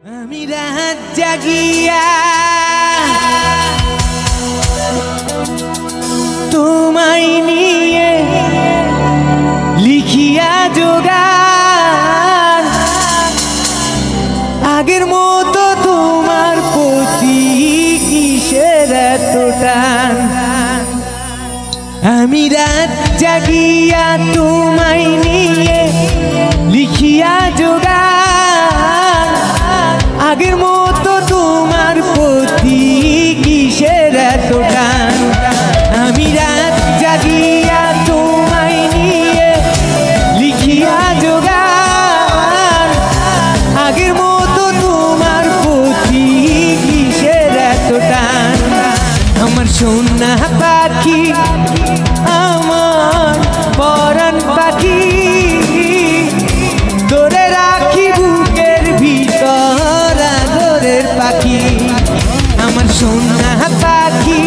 আমি রাত জাগিয়া তোমায় নিয়ে লিখিয়া যোগান, আগের মতো তোমার প্রতি কিসের এত টান। আমি রাত জাগিয়া তোমায় নিয়ে লিখিয়া যোগান, আগের মতো তোমার প্রতি কিসের এত টান। আমি রাত জাগিয়া তোমায় নিয়ে লিখিয়া যোগান, আগের মতো তোমার প্রতি কিসের এত টান। আমার সোনা পাখি, আমার পরাণ পাখি, ধরে রাখি বুকের ভিতর আদরের পাখি। আমার সোনা পাখি,